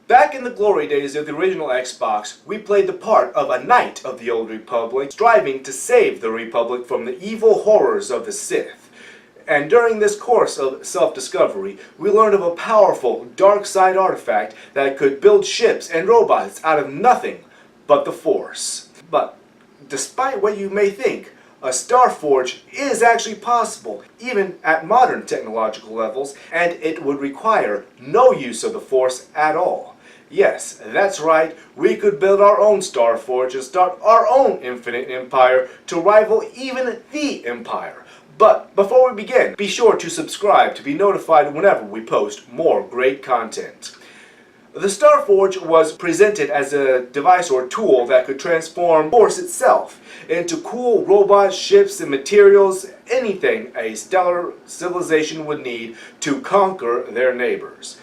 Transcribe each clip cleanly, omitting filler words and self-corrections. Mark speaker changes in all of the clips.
Speaker 1: Back in the glory days of the original Xbox, we played the part of a knight of the Old Republic, striving to save the Republic from the evil horrors of the Sith. And during this course of self-discovery, we learned of a powerful dark side artifact that could build ships and robots out of nothing but the Force. But despite what you may think, a Star Forge is actually possible, even at modern technological levels, and it would require no use of the Force at all. Yes, that's right, we could build our own Star Forge and start our own infinite empire to rival even the Empire. But before we begin, be sure to subscribe to be notified whenever we post more great content. The Star Forge was presented as a device or tool that could transform Force itself into cool robots, ships, and materials, anything a stellar civilization would need to conquer their neighbors.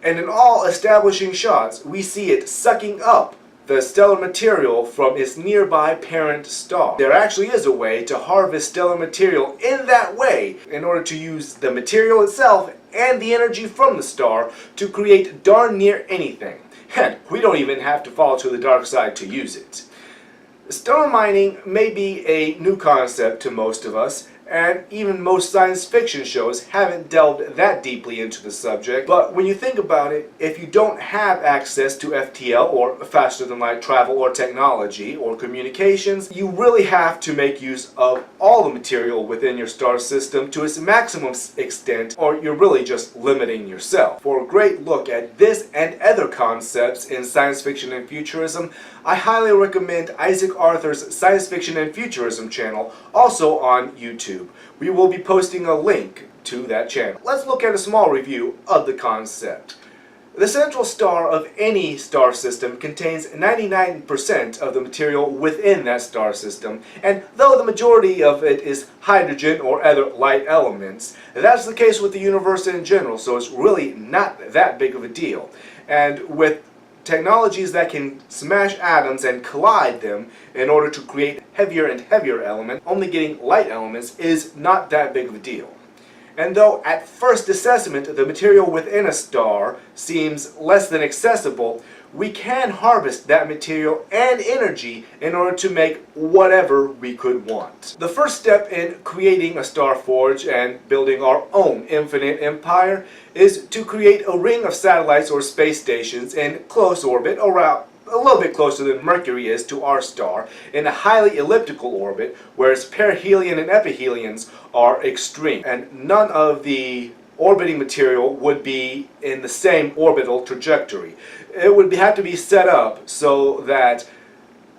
Speaker 1: And in all establishing shots, we see it sucking up the stellar material from its nearby parent star. There actually is a way to harvest stellar material in that way in order to use the material itself and the energy from the star to create darn near anything. And we don't even have to fall to the dark side to use it. Stellar mining may be a new concept to most of us, and even most science fiction shows haven't delved that deeply into the subject. But when you think about it, if you don't have access to FTL, or faster than light travel, or technology, or communications, you really have to make use of all the material within your star system to its maximum extent, or you're really just limiting yourself. For a great look at this and other concepts in science fiction and futurism, I highly recommend Isaac Arthur's Science Fiction and Futurism channel, also on YouTube. We will be posting a link to that channel. Let's look at a small review of the concept. The central star of any star system contains 99% of the material within that star system, and though the majority of it is hydrogen or other light elements, that's the case with the universe in general, so it's really not that big of a deal. And with technologies that can smash atoms and collide them in order to create heavier and heavier elements, only getting light elements is not that big of a deal. And though at first assessment the material within a star seems less than accessible, we can harvest that material and energy in order to make whatever we could want. The first step in creating a Star Forge and building our own infinite empire is to create a ring of satellites or space stations in close orbit, around a little bit closer than Mercury is to our star, in a highly elliptical orbit, whereas perihelion and ephelions are extreme, and none of the orbiting material would be in the same orbital trajectory. It would have to be set up so that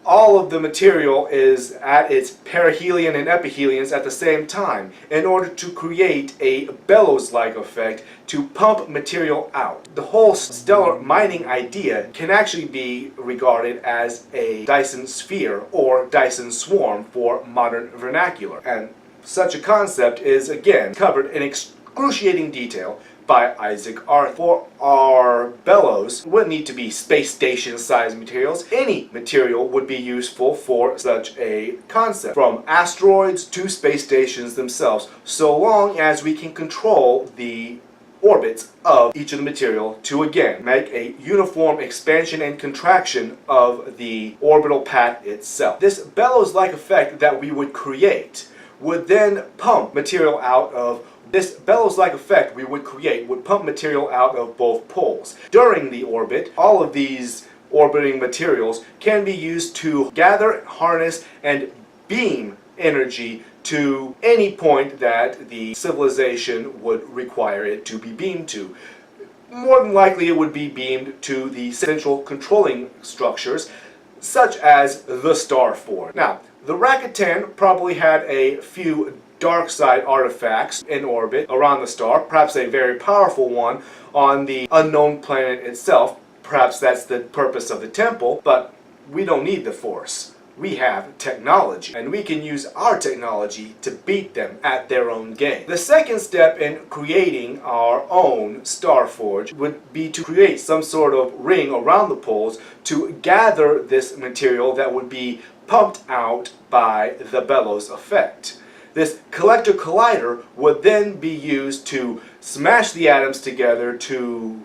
Speaker 1: all of the material is at its perihelion and ephelions at the same time in order to create a bellows-like effect to pump material out. The whole stellar mining idea can actually be regarded as a Dyson sphere or Dyson swarm for modern vernacular, and such a concept is again covered in excruciating detail by Isaac Arthur. For our bellows, it wouldn't need to be space station sized materials. Any material would be useful for such a concept, from asteroids to space stations themselves, so long as we can control the orbits of each of the material to again make a uniform expansion and contraction of the orbital path itself. This bellows-like effect that we would create would then pump material out of This bellows-like effect we would create would pump material out of both poles. During the orbit, all of these orbiting materials can be used to gather, harness, and beam energy to any point that the civilization would require it to be beamed to. More than likely it would be beamed to the central controlling structures, such as the Star Forge. Now, the Rakuten probably had a few dark side artifacts in orbit around the star, perhaps a very powerful one on the unknown planet itself. Perhaps that's the purpose of the temple, but we don't need the Force. We have technology, and we can use our technology to beat them at their own game. The second step in creating our own Star Forge would be to create some sort of ring around the poles to gather this material that would be pumped out by the bellows effect. This collector collider would then be used to smash the atoms together to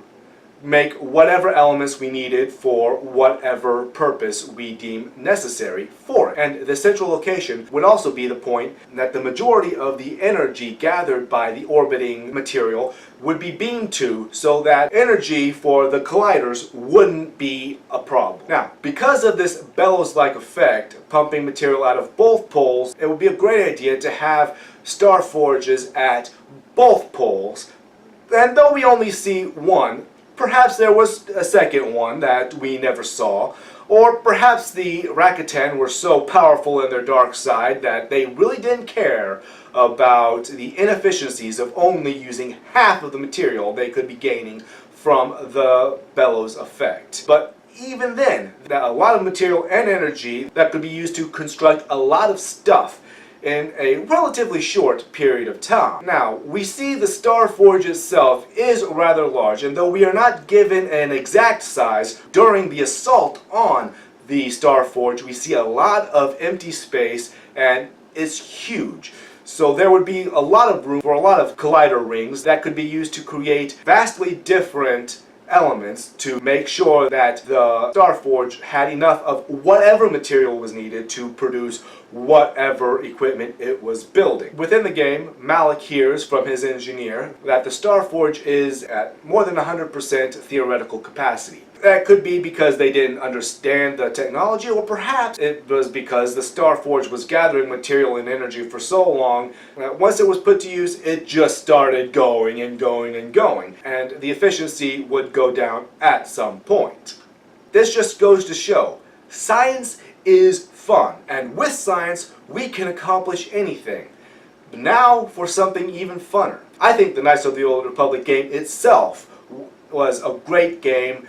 Speaker 1: make whatever elements we needed for whatever purpose we deem necessary for it. And the central location would also be the point that the majority of the energy gathered by the orbiting material would be beamed to, so that energy for the colliders wouldn't be a problem. Now, because of this bellows-like effect, pumping material out of both poles, it would be a great idea to have star forges at both poles. And though we only see one, perhaps there was a second one that we never saw, or perhaps the Rakuten were so powerful in their dark side that they really didn't care about the inefficiencies of only using half of the material they could be gaining from the bellows effect. But even then, a lot of material and energy that could be used to construct a lot of stuff in a relatively short period of time. Now, we see the Star Forge itself is rather large, and though we are not given an exact size, during the assault on the Star Forge we see a lot of empty space, and it's huge. So there would be a lot of room for a lot of collider rings that could be used to create vastly different elements to make sure that the Star Forge had enough of whatever material was needed to produce whatever equipment it was building. Within the game, Malik hears from his engineer that the Star Forge is at more than 100% theoretical capacity. That could be because they didn't understand the technology, or perhaps it was because the Star Forge was gathering material and energy for so long that once it was put to use, it just started going and going and going, and the efficiency would go down at some point. This just goes to show, science is fun, and with science, we can accomplish anything. But now for something even funner. I think the Knights of the Old Republic game itself was a great game,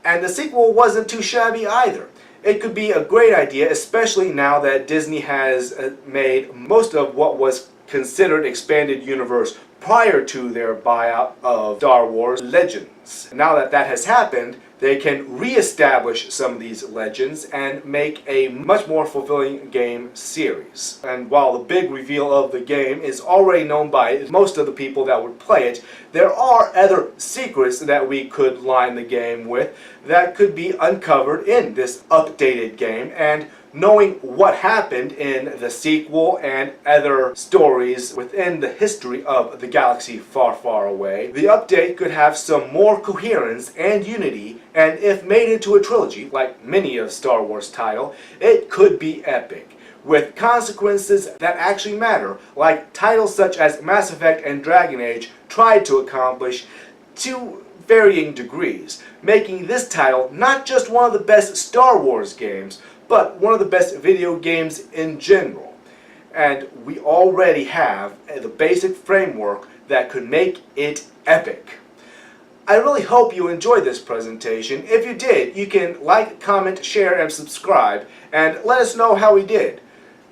Speaker 1: and the sequel wasn't too shabby either. It could be a great idea, especially now that Disney has made most of what was considered expanded universe prior to their buyout of Star Wars Legends. Now that that has happened, they can re-establish some of these legends and make a much more fulfilling game series. And while the big reveal of the game is already known by most of the people that would play it, there are other secrets that we could line the game with that could be uncovered in this updated game, and knowing what happened in the sequel and other stories within the history of the galaxy far, far away, the update could have some more coherence and unity, and if made into a trilogy, like many of Star Wars titles, it could be epic, with consequences that actually matter, like titles such as Mass Effect and Dragon Age tried to accomplish to varying degrees, making this title not just one of the best Star Wars games, but one of the best video games in general. And we already have the basic framework that could make it epic. I really hope you enjoyed this presentation. If you did, you can like, comment, share, and subscribe, and let us know how we did.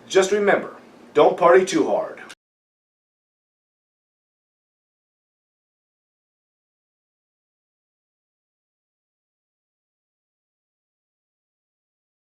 Speaker 1: Just remember, don't party too hard.